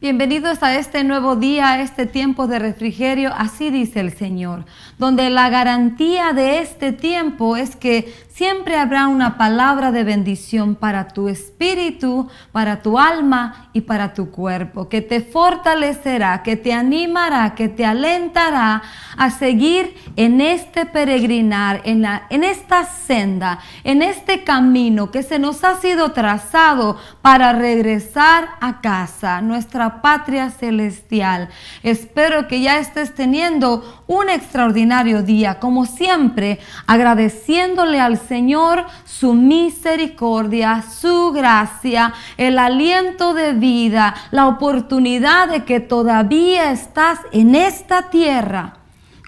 Bienvenidos a este nuevo día, a este tiempo de refrigerio, así dice el Señor, donde la garantía de este tiempo es que siempre habrá una palabra de bendición para tu espíritu, para tu alma y para tu cuerpo, que te fortalecerá, que te animará, que te alentará a seguir en este peregrinar, en esta senda, en este camino que se nos ha sido trazado para regresar a casa, nuestra patria celestial. Espero que ya estés teniendo un extraordinario día, como siempre, agradeciéndole al Señor su misericordia, su gracia, el aliento de vida, la oportunidad de que todavía estás en esta tierra,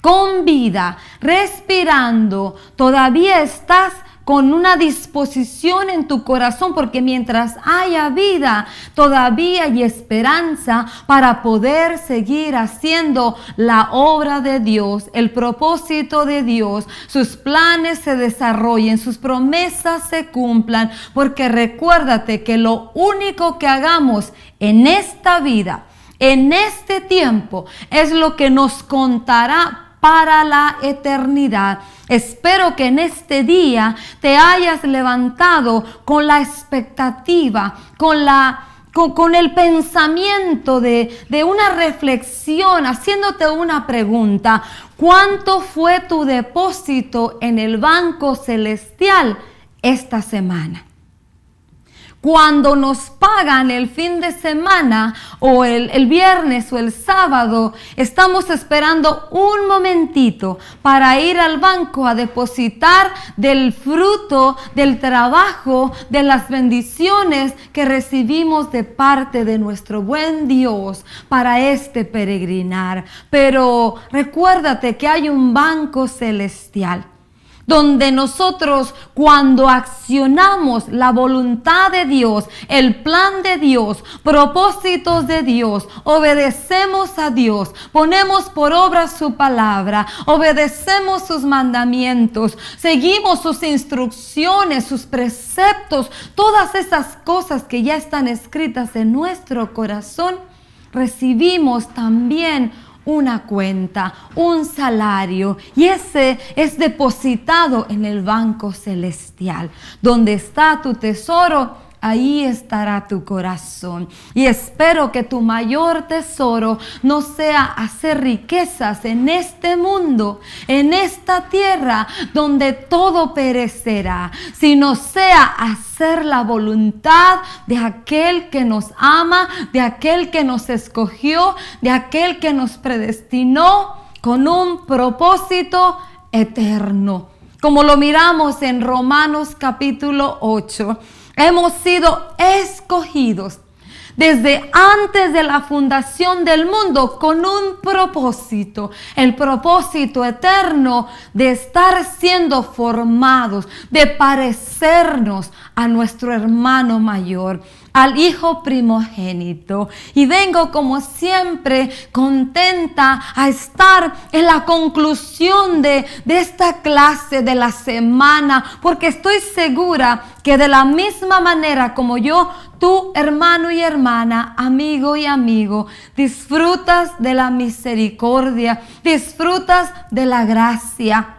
con vida, respirando, todavía estás con una disposición en tu corazón, porque mientras haya vida, todavía hay esperanza para poder seguir haciendo la obra de Dios, el propósito de Dios, sus planes se desarrollen, sus promesas se cumplan, porque recuérdate que lo único que hagamos en esta vida, en este tiempo, es lo que nos contará para la eternidad. Espero que en este día te hayas levantado con la expectativa, con el pensamiento de una reflexión, haciéndote una pregunta: ¿cuánto fue tu depósito en el banco celestial esta semana? Cuando nos pagan el fin de semana o el viernes o el sábado, estamos esperando un momentito para ir al banco a depositar del fruto, del trabajo, de las bendiciones que recibimos de parte de nuestro buen Dios para este peregrinar. Pero recuérdate que hay un banco celestial, donde nosotros, cuando accionamos la voluntad de Dios, el plan de Dios, propósitos de Dios, obedecemos a Dios, ponemos por obra su palabra, obedecemos sus mandamientos, seguimos sus instrucciones, sus preceptos, todas esas cosas que ya están escritas en nuestro corazón, recibimos también una cuenta, un salario, y ese es depositado en el banco celestial. Donde está tu tesoro, ahí estará tu corazón. Y espero que tu mayor tesoro no sea hacer riquezas en este mundo, en esta tierra donde todo perecerá, sino sea hacer la voluntad de aquel que nos ama, de aquel que nos escogió, de aquel que nos predestinó con un propósito eterno. Como lo miramos en Romanos capítulo 8. Hemos sido escogidos desde antes de la fundación del mundo con un propósito, el propósito eterno de estar siendo formados, de parecernos a nuestro hermano mayor, al Hijo primogénito. Y vengo como siempre contenta a estar en la conclusión de esta clase de la semana, porque estoy segura que de la misma manera como yo, tú, hermano y hermana, amigo y amigo, disfrutas de la misericordia, disfrutas de la gracia.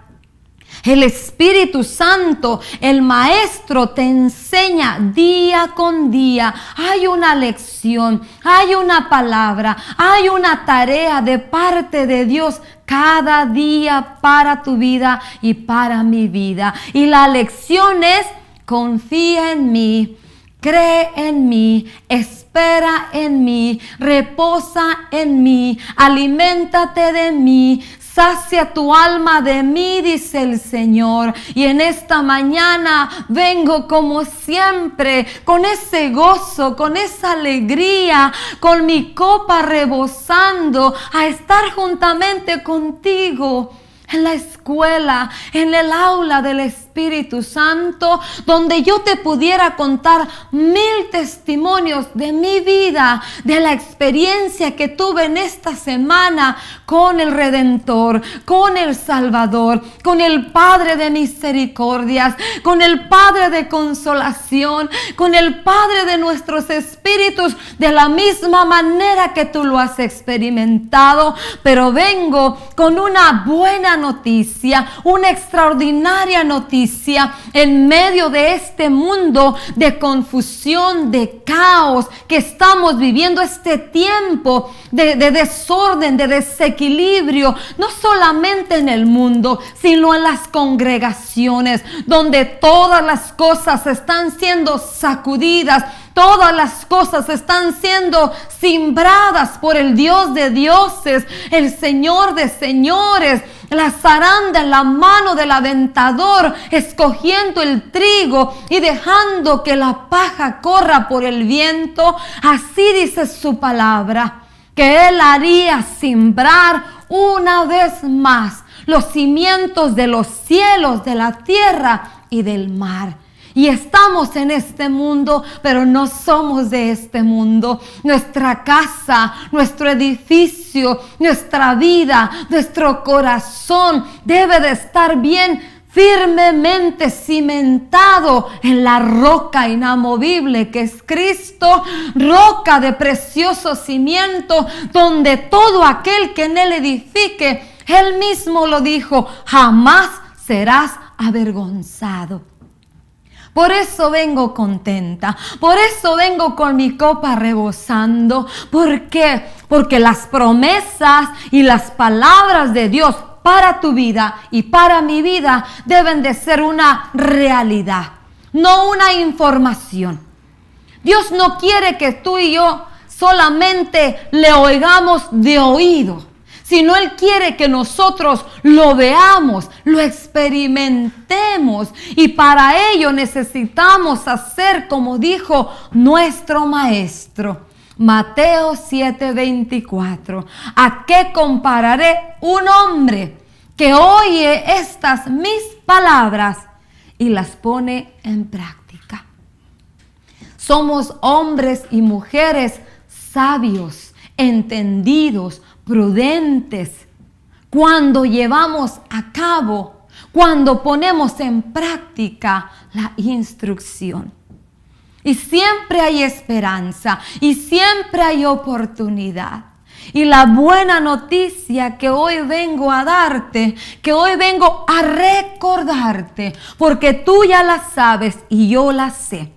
El Espíritu Santo, el Maestro, te enseña día con día. Hay una lección, hay una palabra, hay una tarea de parte de Dios cada día para tu vida y para mi vida. Y la lección es: confía en mí, cree en mí, espera en mí, reposa en mí, aliméntate de mí, sacia tu alma de mí, dice el Señor. Y en esta mañana vengo como siempre, con ese gozo, con esa alegría, con mi copa rebosando, a estar juntamente contigo en la escuela, en el aula del Espíritu Espíritu Santo, donde yo te pudiera contar 1000 testimonios de mi vida, de la experiencia que tuve en esta semana con el Redentor, con el Salvador, con el Padre de misericordias, con el Padre de consolación, con el Padre de nuestros espíritus, de la misma manera que tú lo has experimentado. Pero vengo con una buena noticia, una extraordinaria noticia en medio de este mundo de confusión, de caos que estamos viviendo, este tiempo de desorden, de desequilibrio, no solamente en el mundo, sino en las congregaciones, donde todas las cosas están siendo sacudidas, todas las cosas están siendo simbradas por el Dios de dioses, el Señor de señores, la zaranda en la mano del aventador, escogiendo el trigo y dejando que la paja corra por el viento. Así dice su palabra, que Él haría simbrar una vez más los cimientos de los cielos, de la tierra y del mar. Y estamos en este mundo, pero no somos de este mundo. Nuestra casa, nuestro edificio, nuestra vida, nuestro corazón debe de estar bien firmemente cimentado en la roca inamovible que es Cristo, roca de precioso cimiento, donde todo aquel que en él edifique, Él mismo lo dijo, jamás serás avergonzado. Por eso vengo contenta, por eso vengo con mi copa rebosando. ¿Por qué? Porque las promesas y las palabras de Dios para tu vida y para mi vida deben de ser una realidad, no una información. Dios no quiere que tú y yo solamente le oigamos de oído, sino Él quiere que nosotros lo veamos, lo experimentemos. Y para ello necesitamos hacer como dijo nuestro Maestro. Mateo 7:24. ¿A qué compararé un hombre que oye estas mis palabras y las pone en práctica? Somos hombres y mujeres sabios, entendidos, prudentes, cuando llevamos a cabo, cuando ponemos en práctica la instrucción. Y siempre hay esperanza y siempre hay oportunidad. Y la buena noticia que hoy vengo a darte, que hoy vengo a recordarte, porque tú ya la sabes y yo la sé.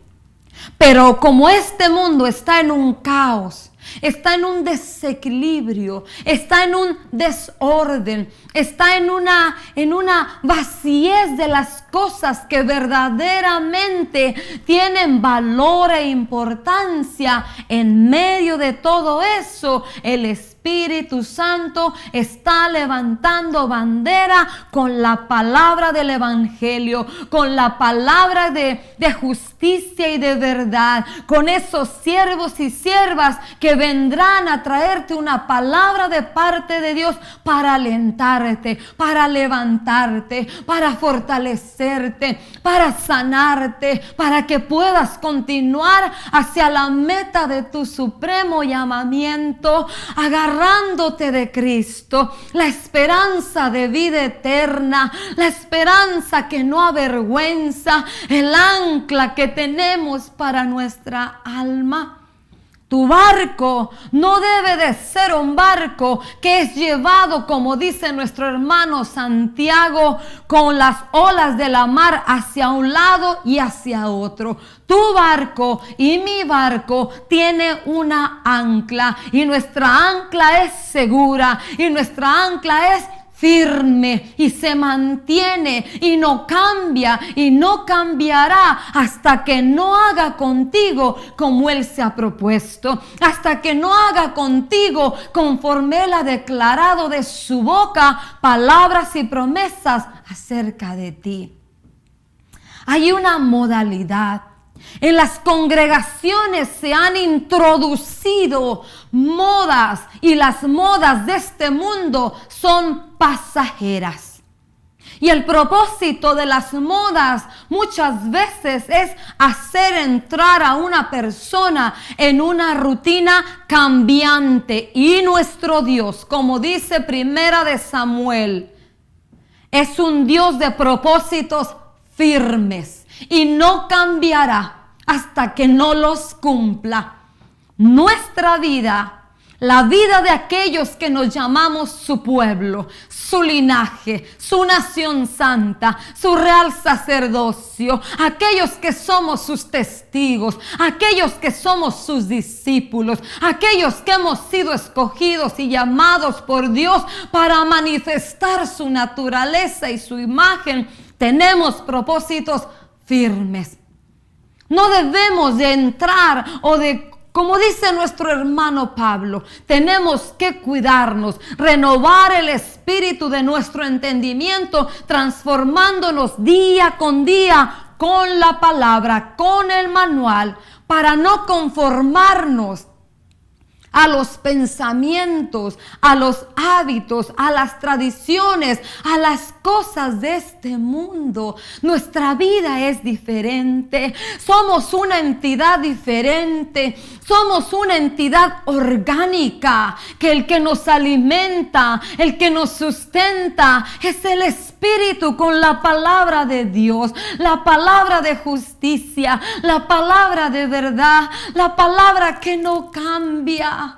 Pero como este mundo está en un caos, está en un desequilibrio, está en un desorden, está en una vacíez de las cosas que verdaderamente tienen valor e importancia. En medio de todo eso, el Espíritu Santo está levantando bandera con la palabra del Evangelio, con la palabra de justicia y de verdad, con esos siervos y siervas que vendrán a traerte una palabra de parte de Dios para alentarte, para levantarte, para fortalecerte, para sanarte, para que puedas continuar hacia la meta de tu supremo llamamiento, agarrándote de Cristo, la esperanza de vida eterna, la esperanza que no avergüenza, el ancla que tenemos para nuestra alma. Tu barco no debe de ser un barco que es llevado, como dice nuestro hermano Santiago, con las olas de la mar hacia un lado y hacia otro. Tu barco y mi barco tiene una ancla, y nuestra ancla es segura, y nuestra ancla es firme y se mantiene y no cambia y no cambiará hasta que no haga contigo como Él se ha propuesto, hasta que no haga contigo conforme Él ha declarado de su boca palabras y promesas acerca de ti. Hay una modalidad. En las congregaciones se han introducido modas, y las modas de este mundo son pasajeras. Y el propósito de las modas muchas veces es hacer entrar a una persona en una rutina cambiante. Y nuestro Dios, como dice Primera de Samuel, es un Dios de propósitos firmes y no cambiará hasta que no los cumpla. Nuestra vida, la vida de aquellos que nos llamamos su pueblo, su linaje, su nación santa, su real sacerdocio, aquellos que somos sus testigos, aquellos que somos sus discípulos, aquellos que hemos sido escogidos y llamados por Dios para manifestar su naturaleza y su imagen, tenemos propósitos firmes. No debemos de entrar como dice nuestro hermano Pablo, tenemos que cuidarnos, renovar el espíritu de nuestro entendimiento, transformándonos día con día con la palabra, con el manual, para no conformarnos a los pensamientos, a los hábitos, a las tradiciones, a las cosas de este mundo. Nuestra vida es diferente, somos una entidad diferente, somos una entidad orgánica, que el que nos alimenta, el que nos sustenta, es el Espíritu con la palabra de Dios, la palabra de justicia, la palabra de verdad, la palabra que no cambia.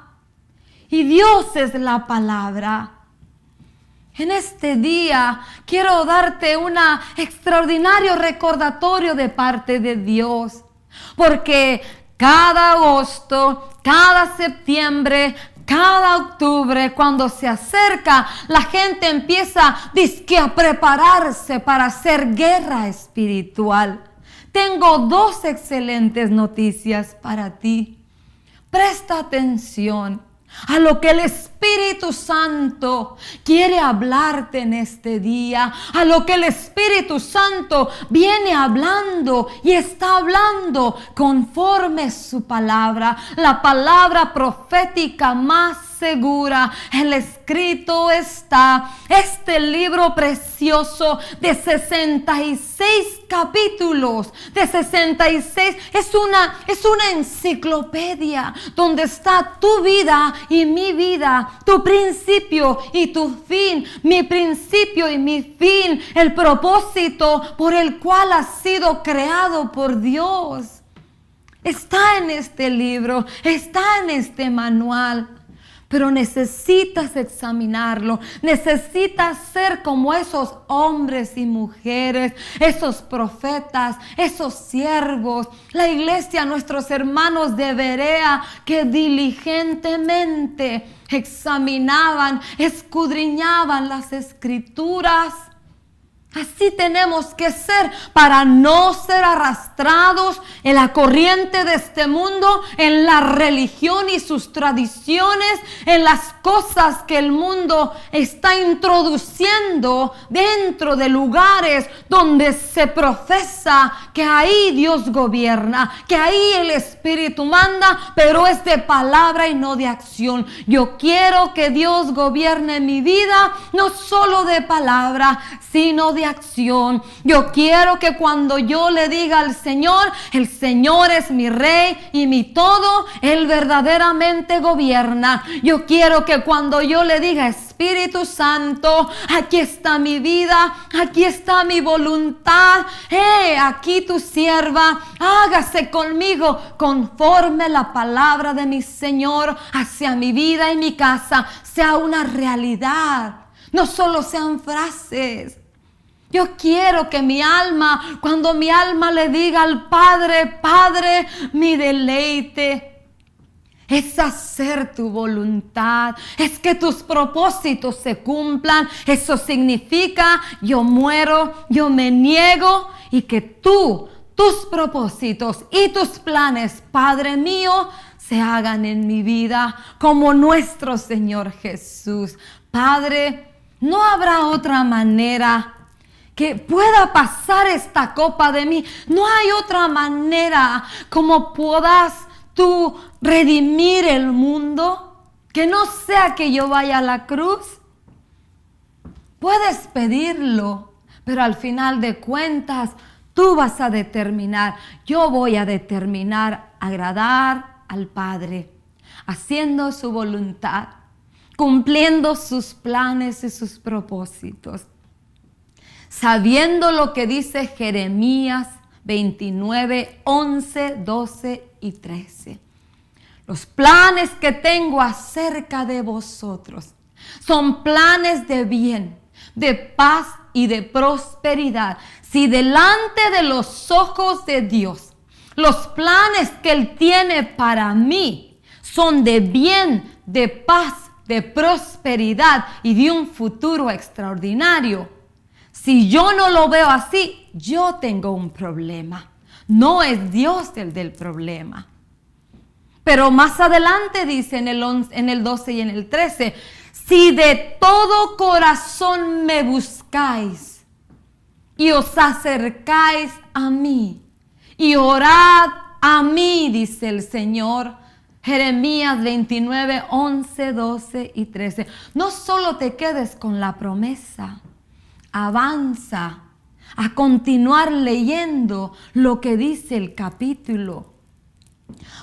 Y Dios es la palabra. En este día quiero darte un extraordinario recordatorio de parte de Dios. Porque cada agosto, cada septiembre, cada octubre, cuando se acerca, la gente empieza a prepararse para hacer guerra espiritual. Tengo dos excelentes noticias para ti. Presta atención a lo que el Espíritu Santo quiere hablarte en este día, a lo que el Espíritu Santo viene hablando y está hablando conforme su palabra, la palabra profética más segura. El escrito está este libro precioso de 66 capítulos, de 66, es una enciclopedia donde está tu vida y mi vida, tu principio y tu fin, mi principio y mi fin, el propósito por el cual has sido creado por Dios. Está en este libro, está en este manual. Pero necesitas examinarlo, necesitas ser como esos hombres y mujeres, esos profetas, esos siervos, la iglesia, nuestros hermanos de Berea que diligentemente examinaban, escudriñaban las escrituras. Así tenemos que ser para no ser arrastrados en la corriente de este mundo, en la religión y sus tradiciones, en las cosas que el mundo está introduciendo dentro de lugares donde se profesa que ahí Dios gobierna, que ahí el Espíritu manda, pero es de palabra y no de acción. Yo quiero que Dios gobierne mi vida, no solo de palabra, sino de acción. Yo quiero que cuando yo le diga al Señor, el Señor es mi rey y mi todo, Él verdaderamente gobierna. Yo quiero que cuando yo le diga, Espíritu Santo, aquí está mi vida, aquí está mi voluntad, aquí tu sierva, hágase conmigo conforme la palabra de mi Señor hacia mi vida y mi casa sea una realidad, no solo sean frases. Yo quiero que mi alma, cuando mi alma le diga al Padre, Padre, mi deleite es hacer tu voluntad, es que tus propósitos se cumplan. Eso significa yo muero, yo me niego y que tus propósitos y tus planes, Padre mío, se hagan en mi vida como nuestro Señor Jesús. Padre, no habrá otra manera que pueda pasar esta copa de mí. No hay otra manera como puedas tú redimir el mundo, que no sea que yo vaya a la cruz. Puedes pedirlo, Pero al final de cuentas, tú vas a determinar, yo voy a determinar agradar al Padre, haciendo su voluntad, cumpliendo sus planes y sus propósitos. Sabiendo lo que dice Jeremías 29, 11, 12 y 13. Los planes que tengo acerca de vosotros son planes de bien, de paz y de prosperidad. Si delante de los ojos de Dios, los planes que Él tiene para mí son de bien, de paz, de prosperidad y de un futuro extraordinario. Si yo no lo veo así, yo tengo un problema. No es Dios el del problema. Pero más adelante dice en el 12 y en el 13, si de todo corazón me buscáis y os acercáis a mí y orad a mí, dice el Señor. Jeremías 29, 11, 12 y 13. No solo te quedes con la promesa, avanza a continuar leyendo lo que dice el capítulo.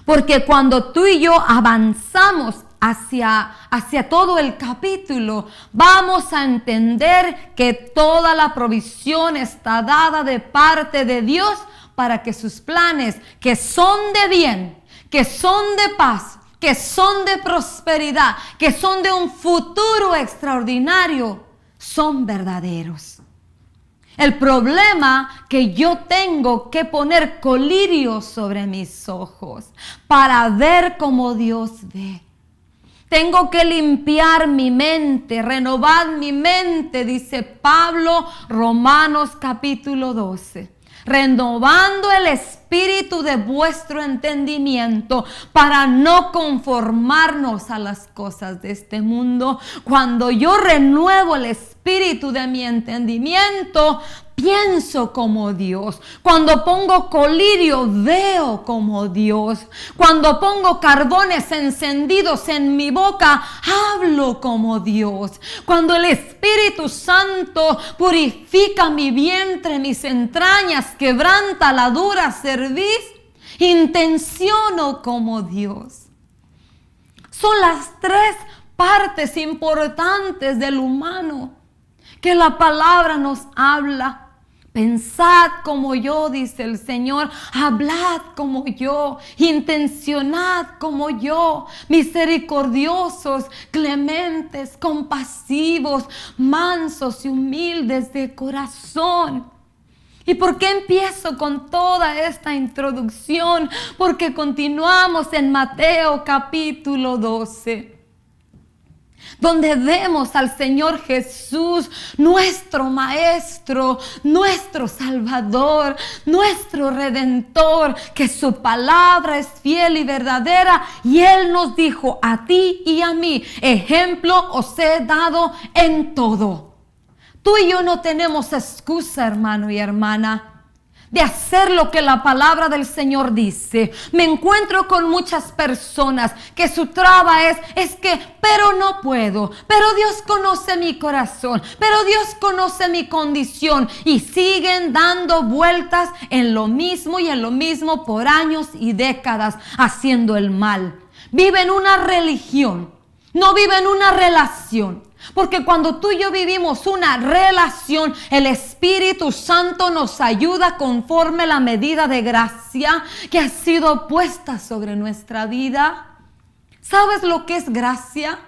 Porque cuando tú y yo avanzamos hacia todo el capítulo, vamos a entender que toda la provisión está dada de parte de Dios para que sus planes, que son de bien, que son de paz, que son de prosperidad, que son de un futuro extraordinario, son verdaderos. El problema que yo tengo que poner colirio sobre mis ojos para ver como Dios ve. Tengo que limpiar mi mente, renovar mi mente, dice Pablo, Romanos capítulo 12. Renovando el espíritu de vuestro entendimiento para no conformarnos a las cosas de este mundo. Cuando yo renuevo el espíritu de mi entendimiento, pienso como Dios. Cuando pongo colirio, veo como Dios. Cuando pongo carbones encendidos en mi boca, hablo como Dios. Cuando el Espíritu Santo purifica mi vientre, mis entrañas, quebranta la dura cerviz, intenciono como Dios. Son las tres partes importantes del humano que la palabra nos habla. Pensad como yo, dice el Señor, hablad como yo, intencionad como yo, misericordiosos, clementes, compasivos, mansos y humildes de corazón. ¿Y por qué empiezo con toda esta introducción? Porque continuamos en Mateo capítulo 12. Donde vemos al Señor Jesús, nuestro Maestro, nuestro Salvador, nuestro Redentor, que su palabra es fiel y verdadera, y Él nos dijo a ti y a mí, ejemplo os he dado en todo. Tú y yo no tenemos excusa, hermano y hermana, de hacer lo que la palabra del Señor dice. Me encuentro con muchas personas que su traba es que, pero no puedo, pero Dios conoce mi corazón, pero Dios conoce mi condición, y siguen dando vueltas en lo mismo y en lo mismo por años y décadas, haciendo el mal. Viven una religión, no viven una relación. Porque cuando tú y yo vivimos una relación, el Espíritu Santo nos ayuda conforme la medida de gracia que ha sido puesta sobre nuestra vida. ¿Sabes lo que es gracia?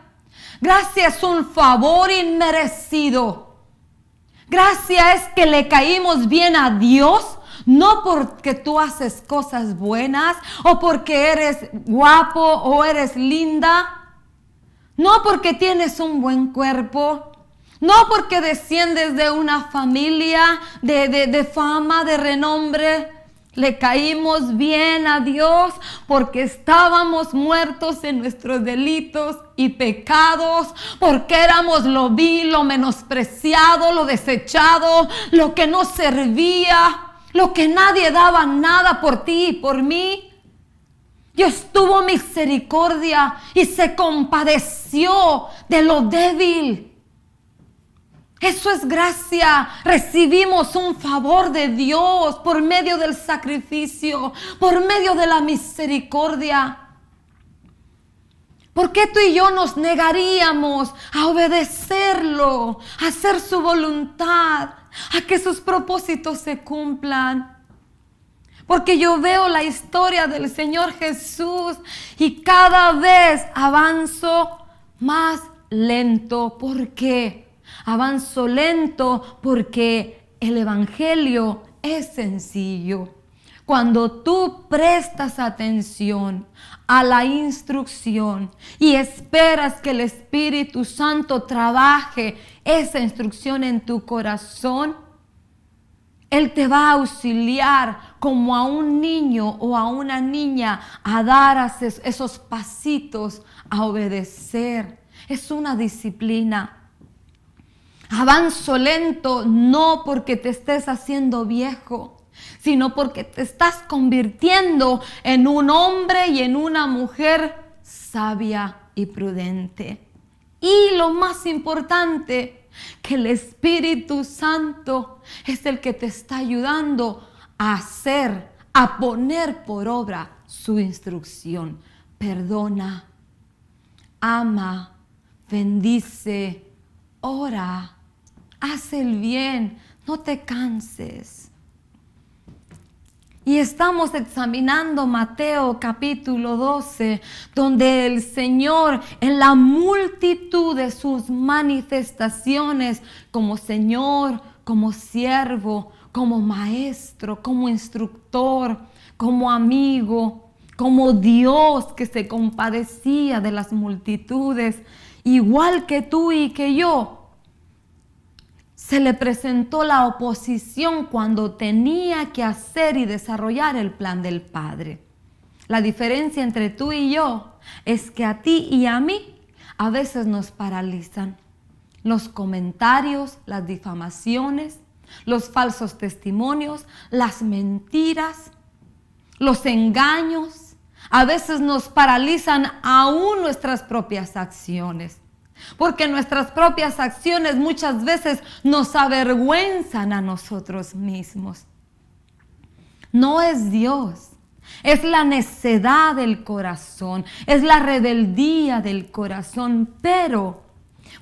Gracia es un favor inmerecido. Gracia es que le caímos bien a Dios, no porque tú haces cosas buenas o porque eres guapo o eres linda. No porque tienes un buen cuerpo, no porque desciendes de una familia de fama, de renombre. Le caímos bien a Dios porque estábamos muertos en nuestros delitos y pecados, porque éramos lo vil, lo menospreciado, lo desechado, lo que no servía, lo que nadie daba nada por ti y por mí. Dios tuvo misericordia y se compadeció de lo débil. Eso es gracia. Recibimos un favor de Dios por medio del sacrificio, por medio de la misericordia. ¿Por qué tú y yo nos negaríamos a obedecerlo, a hacer su voluntad, a que sus propósitos se cumplan? Porque yo veo la historia del Señor Jesús y cada vez avanzo más lento. ¿Por qué? Avanzo lento porque el Evangelio es sencillo. Cuando tú prestas atención a la instrucción y esperas que el Espíritu Santo trabaje esa instrucción en tu corazón, Él te va a auxiliar como a un niño o a una niña a dar esos pasitos, a obedecer. Es una disciplina. Avanzo lento no porque te estés haciendo viejo, sino porque te estás convirtiendo en un hombre y en una mujer sabia y prudente. Y lo más importante, que el Espíritu Santo es el que te está ayudando a hacer, a poner por obra su instrucción. Perdona, ama, bendice, ora, haz el bien, no te canses. Y estamos examinando Mateo capítulo 12, donde el Señor en la multitud de sus manifestaciones como Señor, como siervo, como maestro, como instructor, como amigo, como Dios que se compadecía de las multitudes, igual que tú y que yo, se le presentó la oposición cuando tenía que hacer y desarrollar el plan del Padre. La diferencia entre tú y yo es que a ti y a mí a veces nos paralizan los comentarios, las difamaciones, los falsos testimonios, las mentiras, los engaños. A veces nos paralizan aún nuestras propias acciones. Porque nuestras propias acciones muchas veces nos avergüenzan a nosotros mismos. No es Dios, es la necedad del corazón, es la rebeldía del corazón. Pero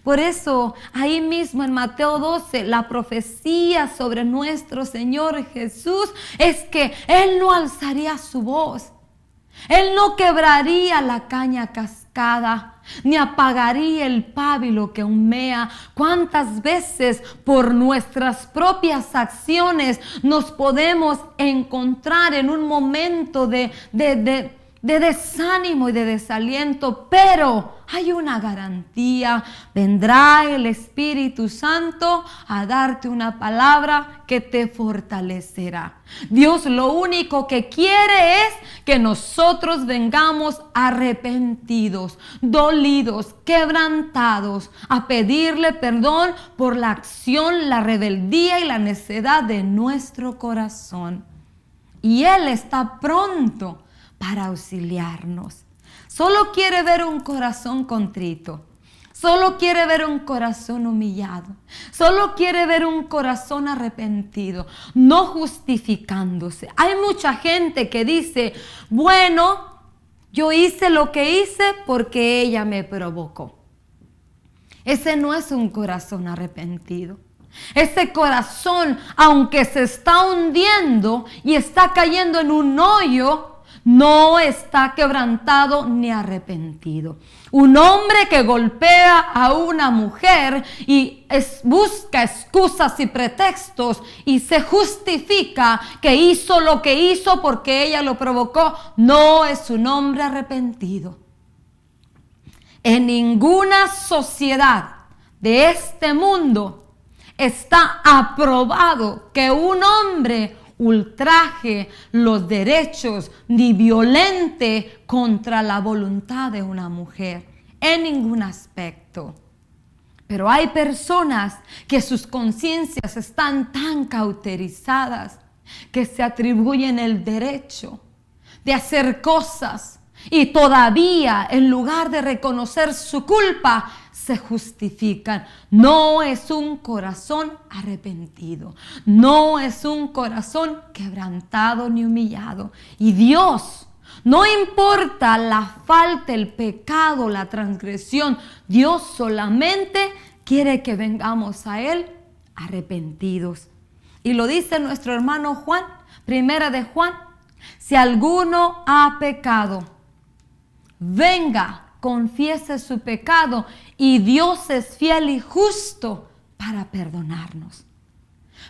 por eso ahí mismo en Mateo 12, la profecía sobre nuestro Señor Jesús es que Él no alzaría su voz. Él no quebraría la caña cascada, ni apagaría el pábilo que humea. ¿Cuántas veces por nuestras propias acciones nos podemos encontrar en un momento de desánimo y de desaliento? Pero hay una garantía: vendrá el Espíritu Santo a darte una palabra que te fortalecerá. Dios lo único que quiere es que nosotros vengamos arrepentidos, dolidos, quebrantados, a pedirle perdón por la acción, la rebeldía y la necedad de nuestro corazón. Y Él está pronto para auxiliarnos. Solo quiere ver un corazón contrito. Solo quiere ver un corazón humillado. Solo quiere ver un corazón arrepentido, no justificándose. Hay mucha gente que dice, bueno, yo hice lo que hice porque ella me provocó. Ese no es un corazón arrepentido. Ese corazón, aunque se está hundiendo y está cayendo en un hoyo, no está quebrantado ni arrepentido. Un hombre que golpea a una mujer y busca excusas y pretextos y se justifica que hizo lo que hizo porque ella lo provocó, no es un hombre arrepentido. En ninguna sociedad de este mundo está aprobado que un hombre ultraje los derechos ni violente contra la voluntad de una mujer en ningún aspecto. Pero hay personas que sus conciencias están tan cauterizadas que se atribuyen el derecho de hacer cosas y todavía en lugar de reconocer su culpa se justifican. No es un corazón arrepentido. No es un corazón quebrantado ni humillado. Y Dios, no importa la falta, el pecado, la transgresión, Dios solamente quiere que vengamos a Él arrepentidos. Y lo dice nuestro hermano Juan, primera de Juan: si alguno ha pecado, venga, confiese su pecado, y Dios es fiel y justo para perdonarnos.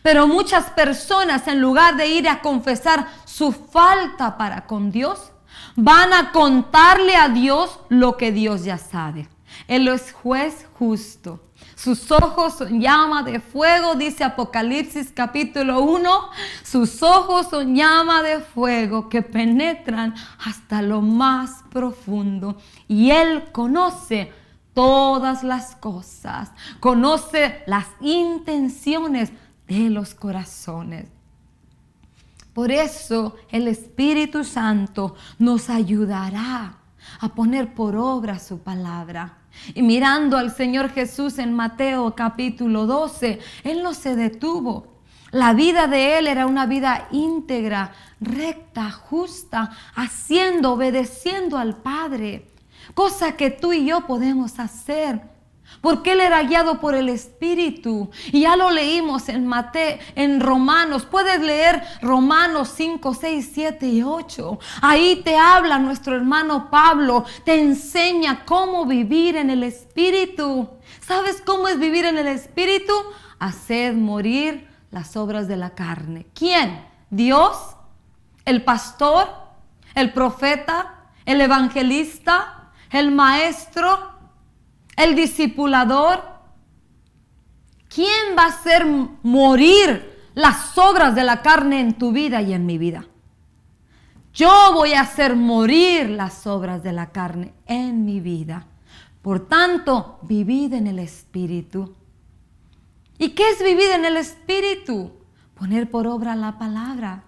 Pero muchas personas, en lugar de ir a confesar su falta para con Dios, van a contarle a Dios lo que Dios ya sabe. Él es juez justo. Sus ojos son llama de fuego, dice Apocalipsis capítulo 1. Sus ojos son llama de fuego que penetran hasta lo más profundo. Y Él conoce todas las cosas, conoce las intenciones de los corazones. Por eso el Espíritu Santo nos ayudará a poner por obra su palabra. Y mirando al Señor Jesús en Mateo capítulo 12, Él no se detuvo. La vida de Él era una vida íntegra, recta, justa, obedeciendo al Padre. Cosa que tú y yo podemos hacer, porque Él era guiado por el Espíritu. Y ya lo leímos en Romanos. Puedes leer Romanos 5, 6, 7 y 8. Ahí te habla nuestro hermano Pablo. Te enseña cómo vivir en el Espíritu. ¿Sabes cómo es vivir en el Espíritu? Hacer morir las obras de la carne. ¿Quién? ¿Dios? ¿El pastor? ¿El profeta? ¿El evangelista? ¿El maestro? ¿El discipulador? ¿Quién va a hacer morir las obras de la carne en tu vida y en mi vida? Yo voy a hacer morir las obras de la carne en mi vida. Por tanto, vivid en el Espíritu. ¿Y qué es vivir en el Espíritu? Poner por obra la palabra.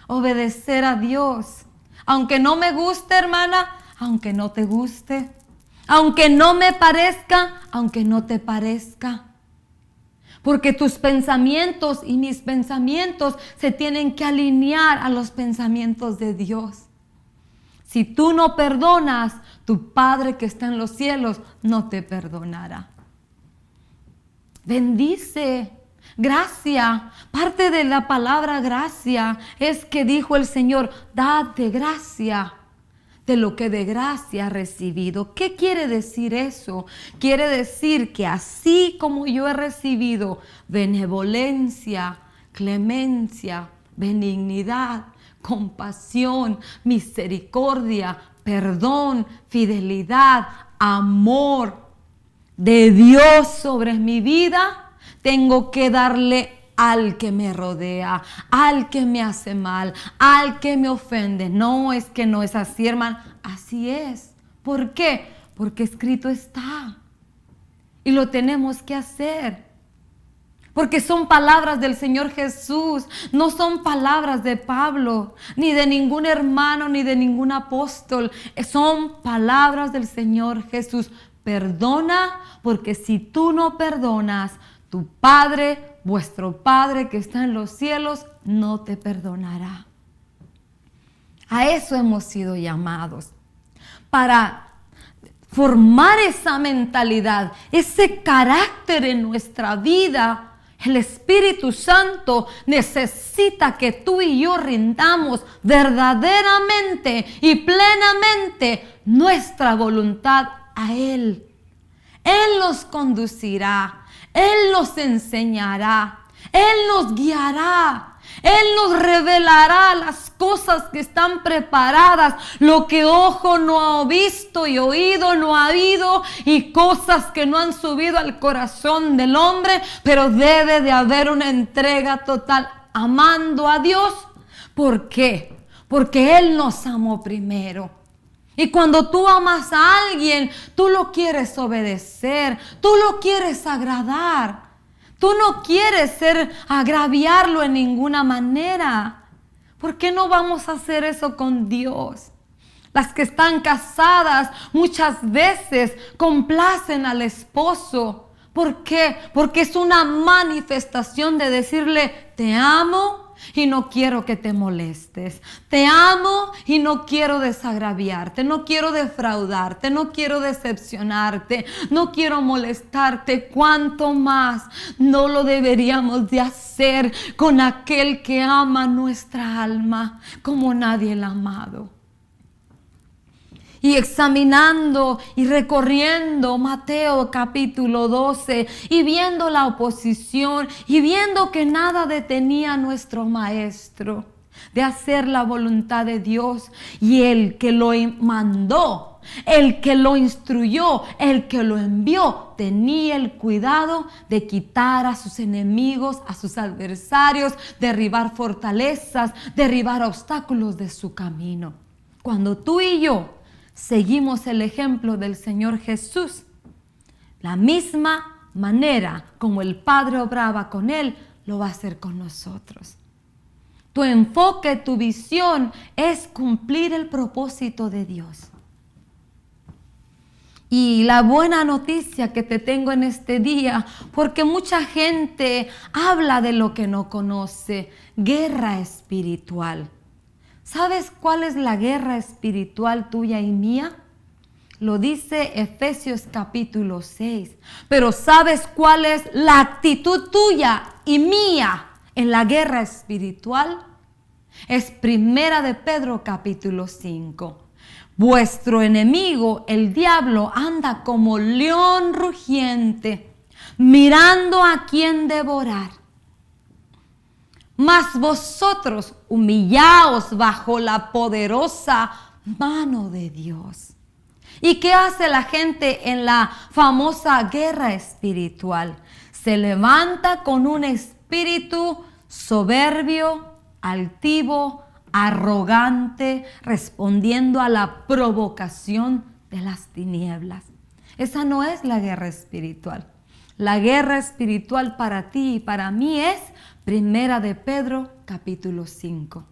Obedecer a Dios. Aunque no me guste, hermana, aunque no te guste. Aunque no me parezca, aunque no te parezca. Porque tus pensamientos y mis pensamientos se tienen que alinear a los pensamientos de Dios. Si tú no perdonas, tu Padre que está en los cielos no te perdonará. Bendice. Gracia. Parte de la palabra gracia es que dijo el Señor: dad de gracia de lo que de gracia ha recibido. ¿Qué quiere decir eso? Quiere decir que así como yo he recibido benevolencia, clemencia, benignidad, compasión, misericordia, perdón, fidelidad, amor de Dios sobre mi vida, tengo que darle al que me rodea, al que me hace mal, al que me ofende. No, es que no es así, hermano. Así es. ¿Por qué? Porque escrito está. Y lo tenemos que hacer. Porque son palabras del Señor Jesús. No son palabras de Pablo, ni de ningún hermano, ni de ningún apóstol. Son palabras del Señor Jesús. Perdona, porque si tú no perdonas, tu Padre, vuestro Padre que está en los cielos, no te perdonará. A eso hemos sido llamados. Para formar esa mentalidad, ese carácter en nuestra vida, el Espíritu Santo necesita que tú y yo rindamos verdaderamente y plenamente nuestra voluntad a Él. Él nos conducirá. Él nos enseñará, Él nos guiará, Él nos revelará las cosas que están preparadas, lo que ojo no ha visto y oído no ha oído, y cosas que no han subido al corazón del hombre, pero debe de haber una entrega total amando a Dios. ¿Por qué? Porque Él nos amó primero. Y cuando tú amas a alguien, tú lo quieres obedecer, tú lo quieres agradar. Tú no quieres agraviarlo en ninguna manera. ¿Por qué no vamos a hacer eso con Dios? Las que están casadas muchas veces complacen al esposo. ¿Por qué? Porque es una manifestación de decirle, te amo y no quiero que te molestes. Te amo y no quiero desagraviarte, no quiero defraudarte, no quiero decepcionarte, no quiero molestarte. ¿Cuánto más no lo deberíamos de hacer con aquel que ama nuestra alma como nadie la ha amado? Y examinando y recorriendo Mateo capítulo 12 y viendo la oposición y viendo que nada detenía a nuestro maestro de hacer la voluntad de Dios, y el que lo mandó, el que lo instruyó, el que lo envió, tenía el cuidado de quitar a sus enemigos, a sus adversarios, derribar fortalezas, derribar obstáculos de su camino. Cuando tú y yo seguimos el ejemplo del Señor Jesús, la misma manera como el Padre obraba con Él, lo va a hacer con nosotros. Tu enfoque, tu visión es cumplir el propósito de Dios. Y la buena noticia que te tengo en este día, porque mucha gente habla de lo que no conoce, guerra espiritual. ¿Sabes cuál es la guerra espiritual tuya y mía? Lo dice Efesios capítulo 6. Pero ¿sabes cuál es la actitud tuya y mía en la guerra espiritual? Es Primera de Pedro capítulo 5. Vuestro enemigo, el diablo, anda como león rugiente, mirando a quién devorar. Mas vosotros humillaos bajo la poderosa mano de Dios. ¿Y qué hace la gente en la famosa guerra espiritual? Se levanta con un espíritu soberbio, altivo, arrogante, respondiendo a la provocación de las tinieblas. Esa no es la guerra espiritual. La guerra espiritual para ti y para mí es Primera de Pedro capítulo 5.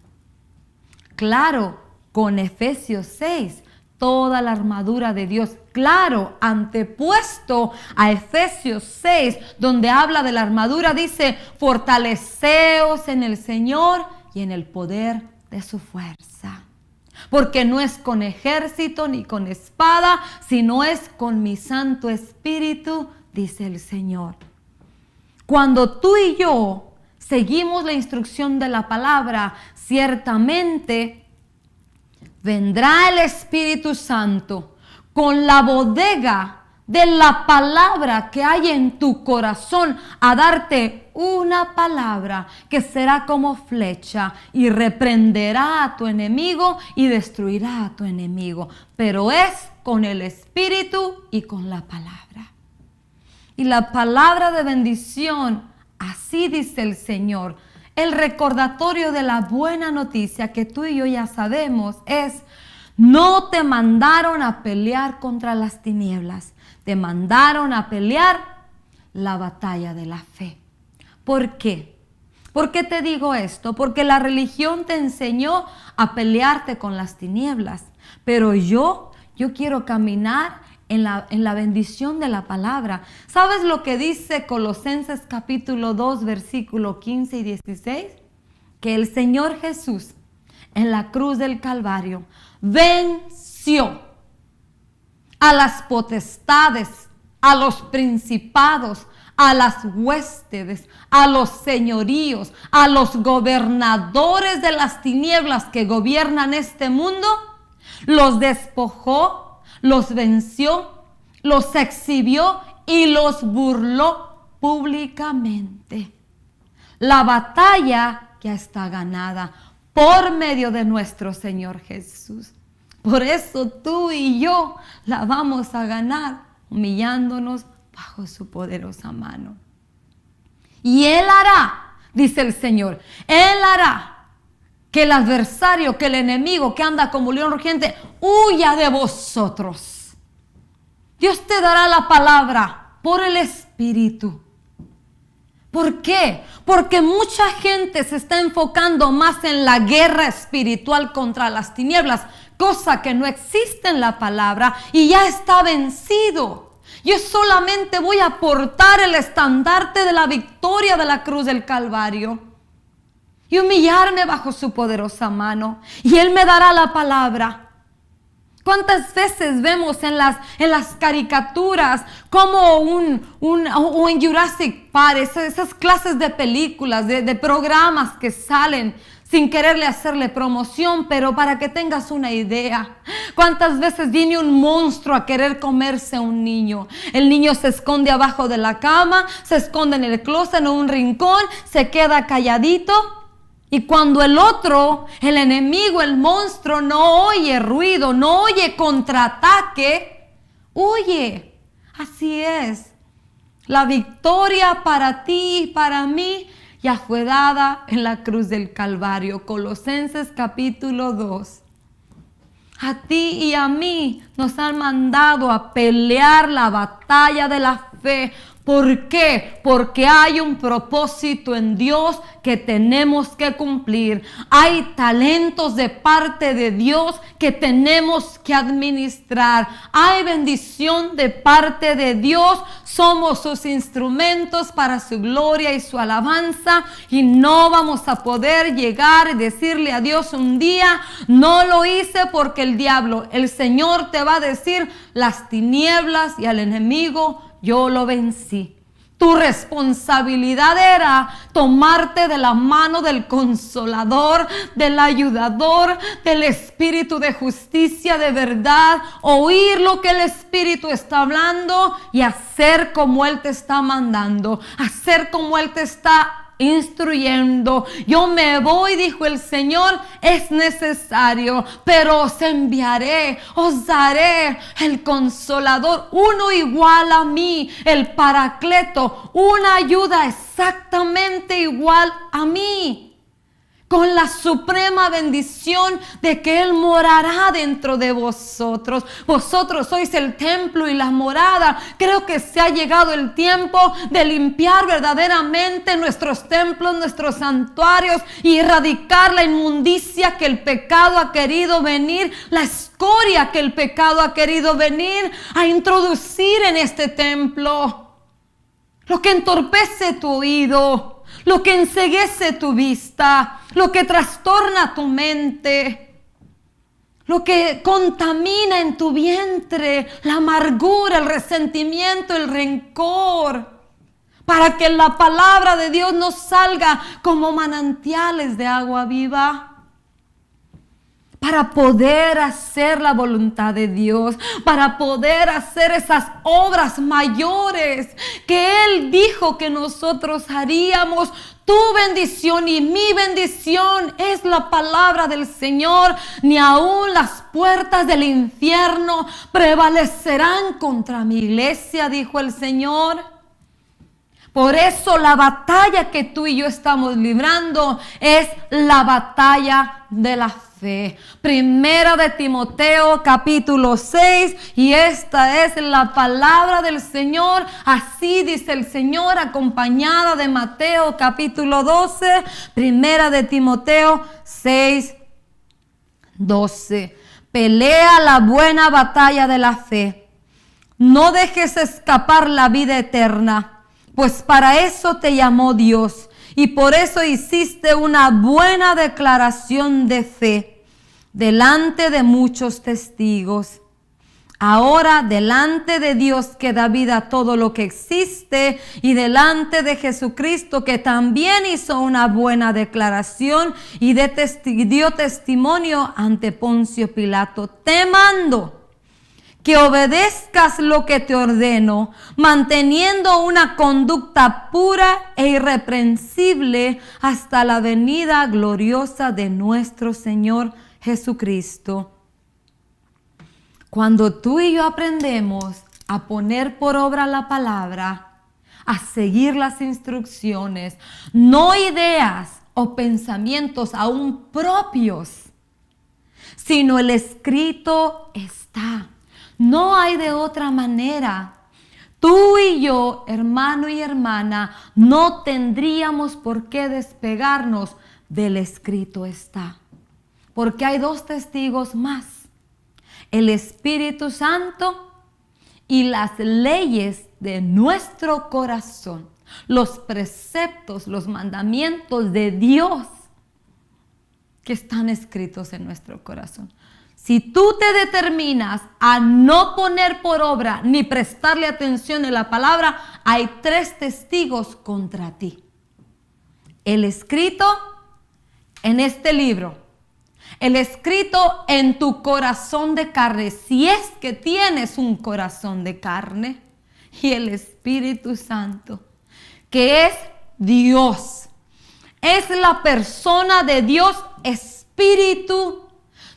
Claro, con Efesios 6, toda la armadura de Dios. Claro, antepuesto a Efesios 6, donde habla de la armadura, dice, fortaleceos en el Señor y en el poder de su fuerza. Porque no es con ejército ni con espada, sino es con mi Santo Espíritu, dice el Señor. Cuando tú y yo seguimos la instrucción de la palabra, ciertamente vendrá el Espíritu Santo con la bodega de la palabra que hay en tu corazón a darte una palabra que será como flecha y reprenderá a tu enemigo y destruirá a tu enemigo. Pero es con el Espíritu y con la palabra. Y la palabra de bendición, así dice el Señor, el recordatorio de la buena noticia que tú y yo ya sabemos es: no te mandaron a pelear contra las tinieblas, te mandaron a pelear la batalla de la fe. ¿Por qué? ¿Por qué te digo esto? Porque la religión te enseñó a pelearte con las tinieblas, pero yo quiero caminar en la bendición de la palabra. ¿Sabes lo que dice Colosenses capítulo 2, versículo 15 y 16? Que el Señor Jesús en la cruz del Calvario venció a las potestades, a los principados, a las huestes, a los señoríos, a los gobernadores de las tinieblas que gobiernan este mundo. Los despojó, los venció, los exhibió y los burló públicamente. La batalla ya está ganada por medio de nuestro Señor Jesús. Por eso tú y yo la vamos a ganar humillándonos bajo su poderosa mano. Y Él hará, dice el Señor, Él hará que el adversario, que el enemigo que anda como león rugiente, huya de vosotros. Dios te dará la palabra por el Espíritu. ¿Por qué? Porque mucha gente se está enfocando más en la guerra espiritual contra las tinieblas, cosa que no existe en la palabra y ya está vencido. Yo solamente voy a portar el estandarte de la victoria de la cruz del Calvario y humillarme bajo su poderosa mano, y Él me dará la palabra. ¿Cuántas veces vemos en las caricaturas como o en Jurassic Park, esas clases de películas, de programas que salen sin quererle hacerle promoción, pero para que tengas una idea? ¿Cuántas veces viene un monstruo a querer comerse a un niño? El niño se esconde abajo de la cama, se esconde en el closet, en un rincón, se queda calladito. Y cuando el otro, el enemigo, el monstruo, no oye ruido, no oye contraataque, huye. Así es. La victoria para ti y para mí ya fue dada en la cruz del Calvario. Colosenses capítulo 2. A ti y a mí nos han mandado a pelear la batalla de la fe. ¿Por qué? Porque hay un propósito en Dios que tenemos que cumplir. Hay talentos de parte de Dios que tenemos que administrar. Hay bendición de parte de Dios. Somos sus instrumentos para su gloria y su alabanza. Y no vamos a poder llegar y decirle a Dios un día: no lo hice porque el diablo. El Señor te va a decir: las tinieblas y al enemigo yo lo vencí. Tu responsabilidad era tomarte de la mano del Consolador, del Ayudador, del Espíritu de justicia, de verdad, oír lo que el Espíritu está hablando y hacer como Él te está mandando, hacer como Él te está instruyendo. Yo me voy, dijo el Señor, es necesario, pero os enviaré, os daré el Consolador, uno igual a mí, el Paracleto, una ayuda exactamente igual a mí, con la suprema bendición de que Él morará dentro de vosotros. Vosotros sois el templo y la morada. Creo que se ha llegado el tiempo de limpiar verdaderamente nuestros templos, nuestros santuarios, y erradicar la inmundicia que el pecado ha querido venir, la escoria que el pecado ha querido venir a introducir en este templo. Lo que entorpece tu oído, lo que enceguece tu vista, lo que trastorna tu mente, lo que contamina en tu vientre, la amargura, el resentimiento, el rencor, para que la palabra de Dios no salga como manantiales de agua viva. Para poder hacer la voluntad de Dios, para poder hacer esas obras mayores que Él dijo que nosotros haríamos. Tu bendición y mi bendición es la palabra del Señor. Ni aún las puertas del infierno prevalecerán contra mi iglesia, dijo el Señor. Por eso la batalla que tú y yo estamos librando es la batalla de la fe. Primera de Timoteo capítulo 6, y esta es la palabra del Señor. Así dice el Señor, acompañada de Mateo capítulo 12. Primera de Timoteo 6, 12. Pelea la buena batalla de la fe. No dejes escapar la vida eterna, pues para eso te llamó Dios y por eso hiciste una buena declaración de fe delante de muchos testigos. Ahora, delante de Dios que da vida a todo lo que existe y delante de Jesucristo que también hizo una buena declaración y dio testimonio ante Poncio Pilato, te mando que obedezcas lo que te ordeno, manteniendo una conducta pura e irreprensible hasta la venida gloriosa de nuestro Señor Jesucristo. Cuando tú y yo aprendemos a poner por obra la palabra, a seguir las instrucciones, no ideas o pensamientos aún propios, sino el escrito está. No hay de otra manera. Tú y yo, hermano y hermana, no tendríamos por qué despegarnos del escrito está. Porque hay dos testigos más el Espíritu Santo y las leyes de nuestro corazón, los preceptos, los mandamientos de Dios que están escritos en nuestro corazón. Si tú te determinas a no poner por obra ni prestarle atención en la palabra, hay 3 testigos contra ti. El escrito en este libro, el escrito en tu corazón de carne, si es que tienes un corazón de carne, y el Espíritu Santo, que es Dios, es la persona de Dios, Espíritu.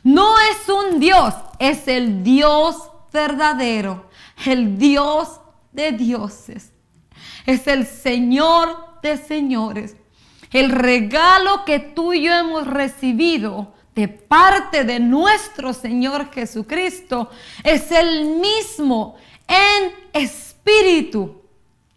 No es un Dios, es el Dios verdadero, el Dios de dioses. Es el Señor de señores. El regalo que tú y yo hemos recibido de parte de nuestro Señor Jesucristo es el mismo en espíritu,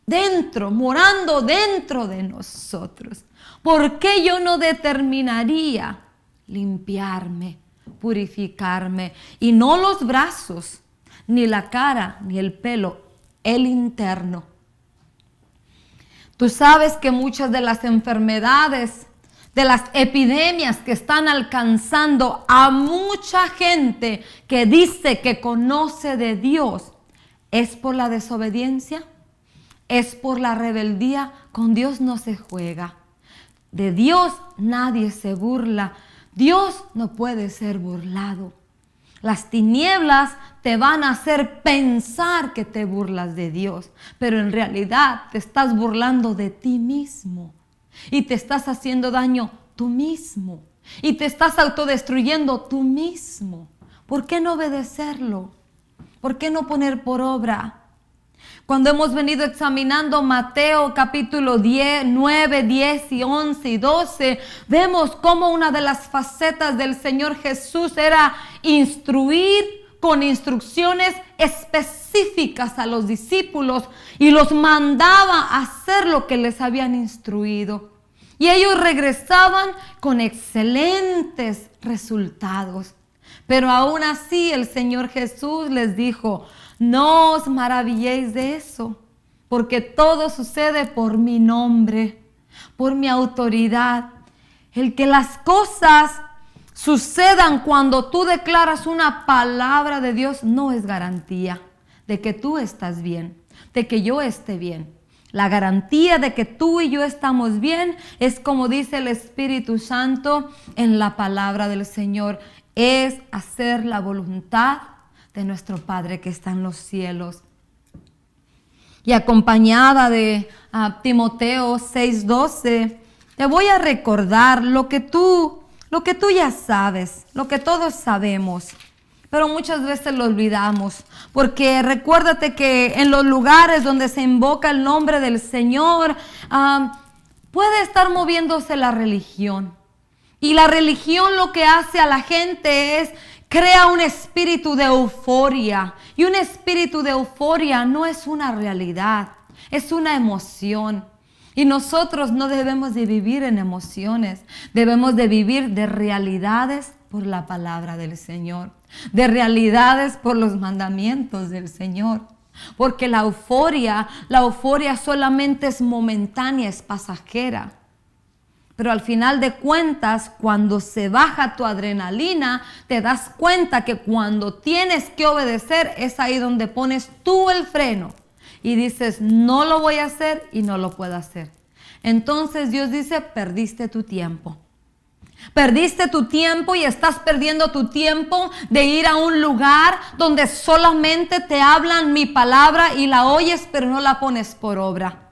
dentro, morando dentro de nosotros. ¿Por qué yo no determinaría limpiarme, purificarme, y no los brazos, ni la cara, ni el pelo, el interno? Tú sabes que muchas de las enfermedades, de las epidemias que están alcanzando a mucha gente que dice que conoce de Dios, es por la desobediencia, es por la rebeldía. Con Dios no se juega. De Dios nadie se burla. Dios no puede ser burlado. Las tinieblas te van a hacer pensar que te burlas de Dios, pero en realidad te estás burlando de ti mismo y te estás haciendo daño tú mismo y te estás autodestruyendo tú mismo. ¿Por qué no obedecerlo? ¿Por qué no poner por obra? Cuando hemos venido examinando Mateo capítulo 10, 9, 10 y 11 y 12, vemos cómo una de las facetas del Señor Jesús era instruir con instrucciones específicas a los discípulos y los mandaba a hacer lo que les habían instruido. Y ellos regresaban con excelentes resultados. Pero aún así el Señor Jesús les dijo: no os maravilléis de eso, porque todo sucede por mi nombre, por mi autoridad. El que las cosas sucedan cuando tú declaras una palabra de Dios no es garantía de que tú estás bien, de que yo esté bien. La garantía de que tú y yo estamos bien es, como dice el Espíritu Santo en la palabra del Señor, es hacer la voluntad de nuestro Padre que está en los cielos. Y acompañada de Timoteo 6:12, te voy a recordar lo que tú ya sabes, lo que todos sabemos, pero muchas veces lo olvidamos, porque recuérdate que en los lugares donde se invoca el nombre del Señor, puede estar moviéndose la religión. Y la religión lo que hace a la gente es crea un espíritu de euforia. Y un espíritu de euforia no es una realidad, es una emoción. Y nosotros no debemos de vivir en emociones, debemos de vivir de realidades por la palabra del Señor, de realidades por los mandamientos del Señor. Porque la euforia solamente es momentánea, es pasajera. Pero al final de cuentas, cuando se baja tu adrenalina, te das cuenta que cuando tienes que obedecer, es ahí donde pones tú el freno. Y dices, no lo voy a hacer y no lo puedo hacer. Entonces Dios dice, perdiste tu tiempo. Perdiste tu tiempo y estás perdiendo tu tiempo de ir a un lugar donde solamente te hablan mi palabra y la oyes, pero no la pones por obra.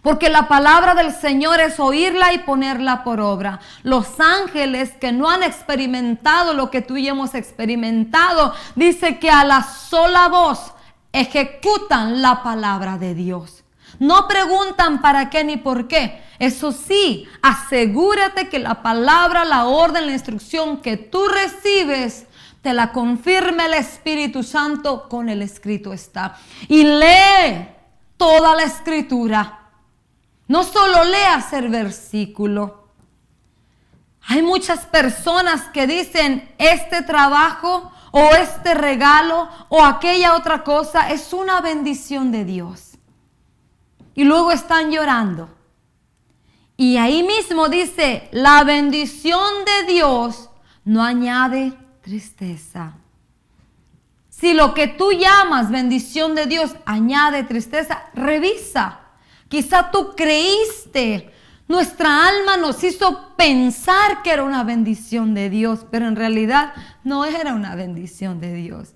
Porque la palabra del Señor es oírla y ponerla por obra. Los ángeles que no han experimentado lo que tú y yo hemos experimentado, dice que a la sola voz ejecutan la palabra de Dios. No preguntan para qué ni por qué. Eso sí, asegúrate que la palabra, la orden, la instrucción que tú recibes, te la confirme el Espíritu Santo, con el escrito está. Y lee toda la escritura. No solo leas el versículo. Hay muchas personas que dicen, este trabajo o este regalo o aquella otra cosa es una bendición de Dios. Y luego están llorando. Y ahí mismo dice, la bendición de Dios no añade tristeza. Si lo que tú llamas bendición de Dios añade tristeza, revisa. Quizá tú creíste, nuestra alma nos hizo pensar que era una bendición de Dios, pero en realidad no era una bendición de Dios.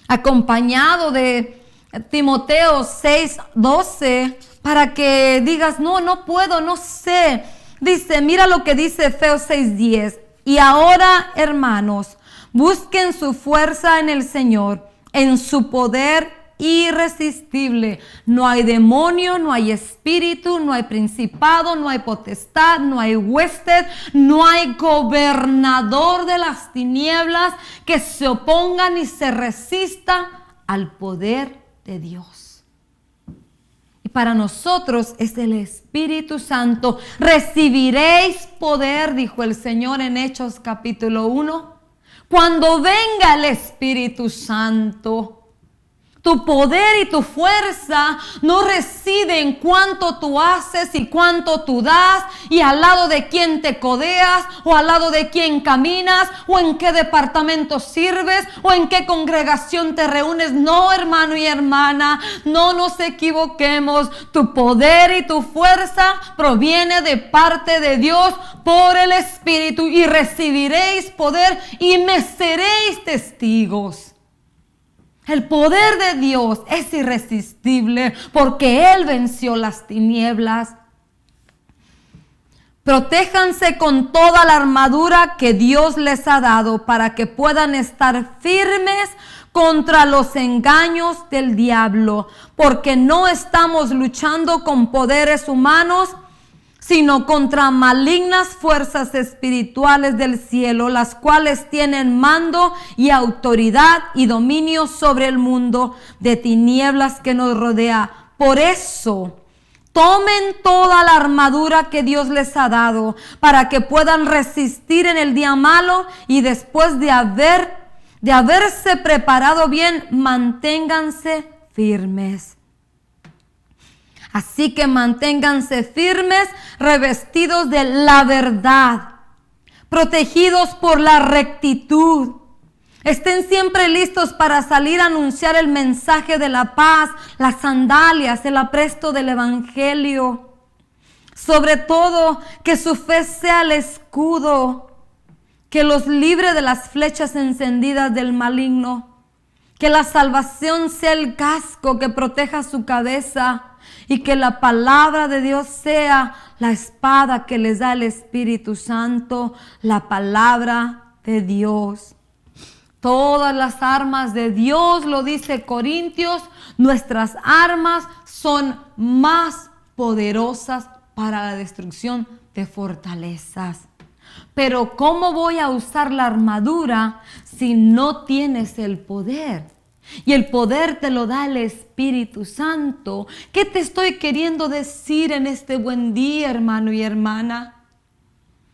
Acompañado de Timoteo 6:12, para que digas, no puedo, no sé. Dice, mira lo que dice Efesios 6:10. Y ahora, hermanos, busquen su fuerza en el Señor, en su poder irresistible. No hay demonio, no hay espíritu, no hay principado, no hay potestad, no hay huésped, no hay gobernador de las tinieblas que se oponga ni se resista al poder de Dios. Y para nosotros es el Espíritu Santo. Recibiréis poder, dijo el Señor en Hechos capítulo 1, cuando venga el Espíritu Santo. Tu poder y tu fuerza no reside en cuánto tú haces y cuánto tú das y al lado de quién te codeas o al lado de quién caminas o en qué departamento sirves o en qué congregación te reúnes. No, hermano y hermana, no nos equivoquemos. Tu poder y tu fuerza proviene de parte de Dios por el Espíritu y recibiréis poder y me seréis testigos. El poder de Dios es irresistible porque Él venció las tinieblas. Protéjanse con toda la armadura que Dios les ha dado para que puedan estar firmes contra los engaños del diablo, porque no estamos luchando con poderes humanos, sino contra malignas fuerzas espirituales del cielo, las cuales tienen mando y autoridad y dominio sobre el mundo de tinieblas que nos rodea. Por eso, tomen toda la armadura que Dios les ha dado, para que puedan resistir en el día malo y después de haberse preparado bien, manténganse firmes. Así que manténganse firmes, revestidos de la verdad, protegidos por la rectitud. Estén siempre listos para salir a anunciar el mensaje de la paz, las sandalias, el apresto del evangelio. Sobre todo, que su fe sea el escudo, que los libre de las flechas encendidas del maligno. Que la salvación sea el casco que proteja su cabeza. Y que la palabra de Dios sea la espada que les da el Espíritu Santo, la palabra de Dios. Todas las armas de Dios, lo dice Corintios, nuestras armas son más poderosas para la destrucción de fortalezas. Pero ¿cómo voy a usar la armadura si no tienes el poder? Y el poder te lo da el Espíritu Santo. ¿Qué te estoy queriendo decir en este buen día, hermano y hermana?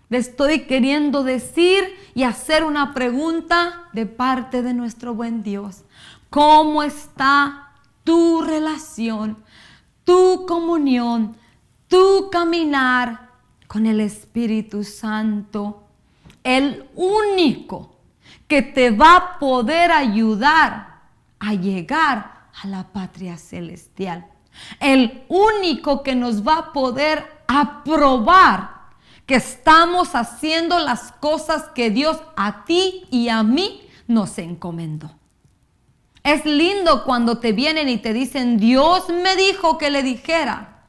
Le estoy queriendo decir y hacer una pregunta de parte de nuestro buen Dios. ¿Cómo está tu relación, tu comunión, tu caminar con el Espíritu Santo? El único que te va a poder ayudar a llegar a la patria celestial. El único que nos va a poder aprobar que estamos haciendo las cosas que Dios a ti y a mí nos encomendó. Es lindo cuando te vienen y te dicen, Dios me dijo que le dijera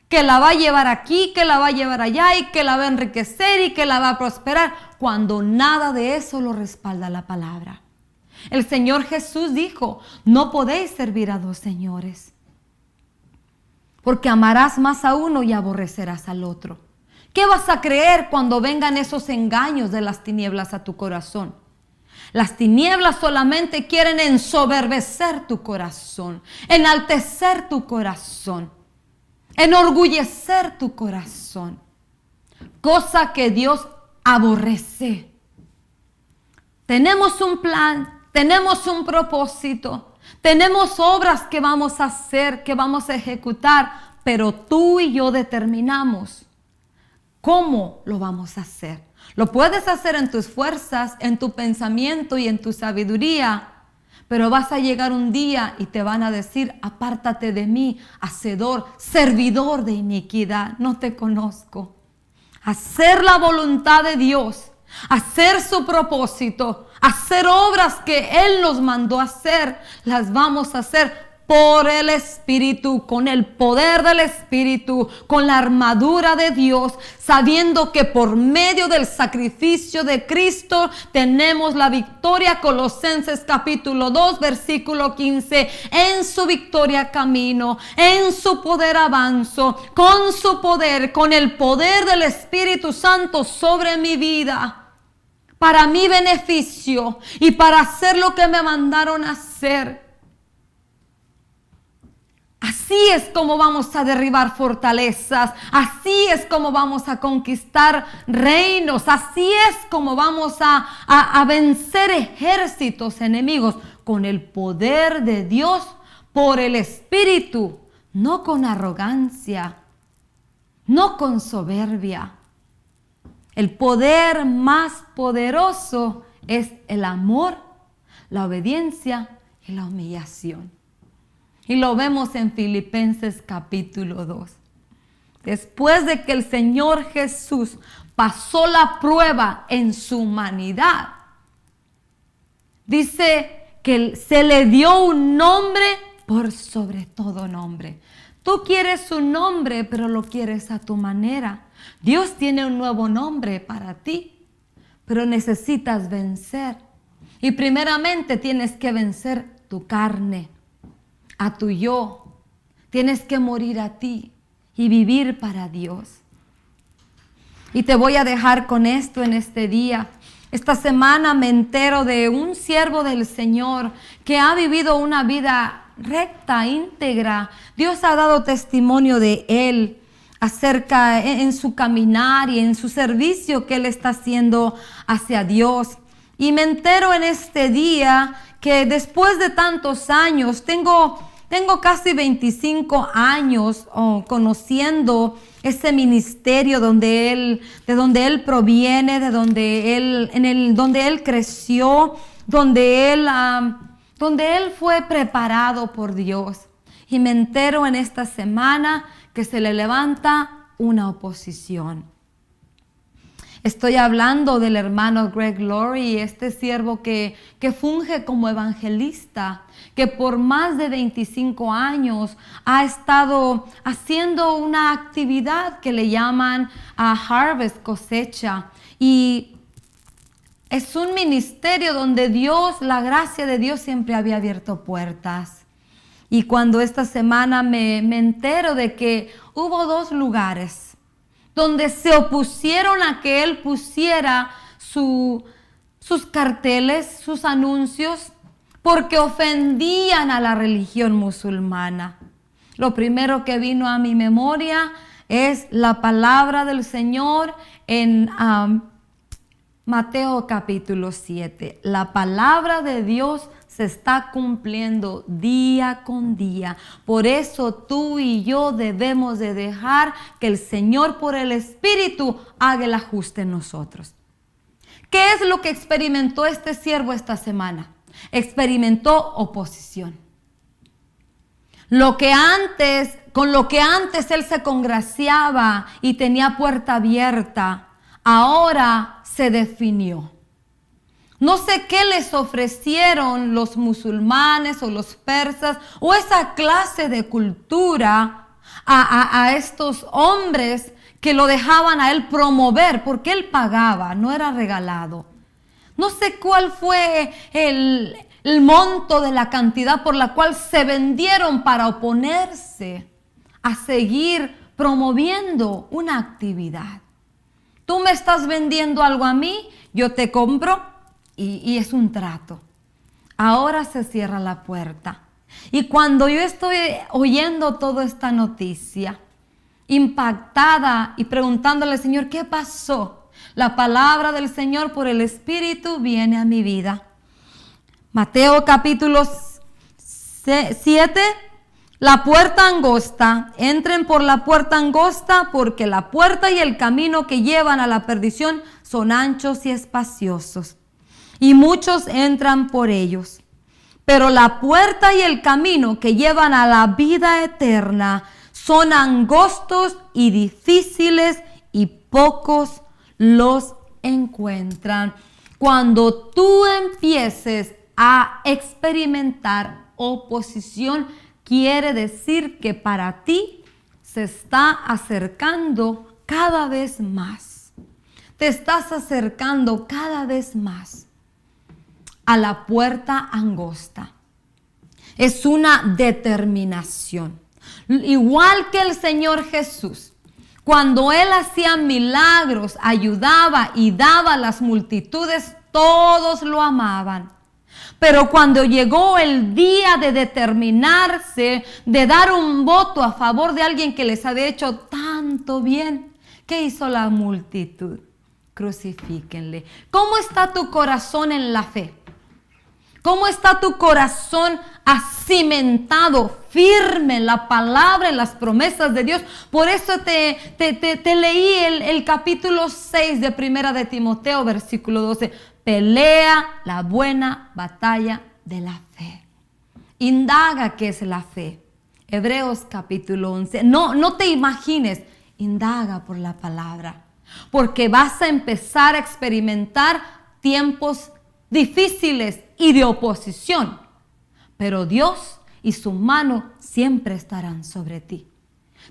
que la va a llevar aquí, que la va a llevar allá y que la va a enriquecer y que la va a prosperar, cuando nada de eso lo respalda la palabra. El Señor Jesús dijo, no podéis servir a dos señores, porque amarás más a uno y aborrecerás al otro. ¿Qué vas a creer cuando vengan esos engaños de las tinieblas a tu corazón? Las tinieblas solamente quieren ensoberbecer tu corazón, enaltecer tu corazón, enorgullecer tu corazón, cosa que Dios aborrece. Tenemos un plan, tenemos un propósito, tenemos obras que vamos a hacer, que vamos a ejecutar, pero tú y yo determinamos cómo lo vamos a hacer. Lo puedes hacer en tus fuerzas, en tu pensamiento y en tu sabiduría, pero vas a llegar un día y te van a decir: apártate de mí, hacedor, servidor de iniquidad, no te conozco. Hacer la voluntad de Dios, hacer su propósito, hacer obras que Él nos mandó a hacer, las vamos a hacer por el Espíritu, con el poder del Espíritu, con la armadura de Dios, sabiendo que por medio del sacrificio de Cristo tenemos la victoria. Colosenses capítulo 2, versículo 15. En su victoria camino, en su poder avanzo, con su poder, con el poder del Espíritu Santo sobre mi vida, para mi beneficio y para hacer lo que me mandaron a hacer. Así es como vamos a derribar fortalezas, así es como vamos a conquistar reinos, así es como vamos a vencer ejércitos enemigos con el poder de Dios, por el Espíritu, no con arrogancia, no con soberbia. El poder más poderoso es el amor, la obediencia y la humillación. Y lo vemos en Filipenses capítulo 2. Después de que el Señor Jesús pasó la prueba en su humanidad, dice que se le dio un nombre por sobre todo nombre. Tú quieres un nombre, pero lo quieres a tu manera. Dios tiene un nuevo nombre para ti, pero necesitas vencer. Y primeramente tienes que vencer tu carne, a tu yo. Tienes que morir a ti y vivir para Dios. Y te voy a dejar con esto en este día. Esta semana me entero de un siervo del Señor que ha vivido una vida recta, íntegra. Dios ha dado testimonio de él acerca en su caminar y en su servicio que él está haciendo hacia Dios. Y me entero en este día que después de tantos años, tengo casi 25 años conociendo ese ministerio de donde él proviene, donde él creció, donde él fue preparado por Dios. Y me entero en esta semana que se le levanta una oposición. Estoy hablando del hermano Greg Laurie, este siervo que funge como evangelista, que por más de 25 años ha estado haciendo una actividad que le llaman Harvest, cosecha. Y es un ministerio donde Dios, la gracia de Dios siempre había abierto puertas. Y cuando esta semana me entero de que hubo 2 lugares donde se opusieron a que él pusiera sus carteles, sus anuncios, porque ofendían a la religión musulmana. Lo primero que vino a mi memoria es la palabra del Señor en Mateo capítulo 7. La palabra de Dios se está cumpliendo día con día. Por eso tú y yo debemos de dejar que el Señor por el Espíritu haga el ajuste en nosotros. ¿Qué es lo que experimentó este siervo esta semana? Experimentó oposición. Con lo que antes él se congraciaba y tenía puerta abierta, ahora se definió. No sé qué les ofrecieron los musulmanes o los persas o esa clase de cultura a estos hombres que lo dejaban a él promover, porque él pagaba, no era regalado. No sé cuál fue el monto de la cantidad por la cual se vendieron para oponerse a seguir promoviendo una actividad. Tú me estás vendiendo algo a mí, yo te compro. Y es un trato. Ahora se cierra la puerta. Y cuando yo estoy oyendo toda esta noticia, impactada y preguntándole al Señor, ¿qué pasó? La palabra del Señor por el Espíritu viene a mi vida. Mateo capítulo 7. La puerta angosta. Entren por la puerta angosta, porque la puerta y el camino que llevan a la perdición son anchos y espaciosos, y muchos entran por ellos. Pero la puerta y el camino que llevan a la vida eterna son angostos y difíciles, y pocos los encuentran. Cuando tú empieces a experimentar oposición, quiere decir que para ti se está acercando cada vez más. Te estás acercando cada vez más a la puerta angosta. Es una determinación. Igual que el Señor Jesús, cuando Él hacía milagros, ayudaba y daba a las multitudes, todos lo amaban. Pero cuando llegó el día de determinarse, de dar un voto a favor de alguien que les había hecho tanto bien, ¿qué hizo la multitud? Crucifíquenle. ¿Cómo está tu corazón en la fe? ¿Cómo está tu corazón acimentado, firme en la palabra, en las promesas de Dios? Por eso te leí el capítulo 6 de Primera de Timoteo, versículo 12. Pelea la buena batalla de la fe. Indaga qué es la fe. Hebreos capítulo 11. No te imagines, indaga por la palabra, porque vas a empezar a experimentar tiempos difíciles y de oposición, pero Dios y su mano siempre estarán sobre ti.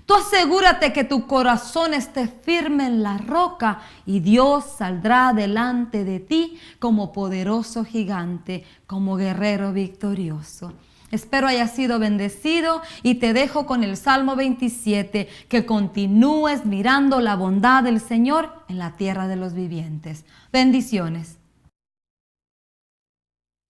Tú asegúrate que tu corazón esté firme en la roca, y Dios saldrá delante de ti como poderoso gigante, como guerrero victorioso. Espero haya sido bendecido, y te dejo con el Salmo 27, que continúes mirando la bondad del Señor en la tierra de los vivientes. Bendiciones.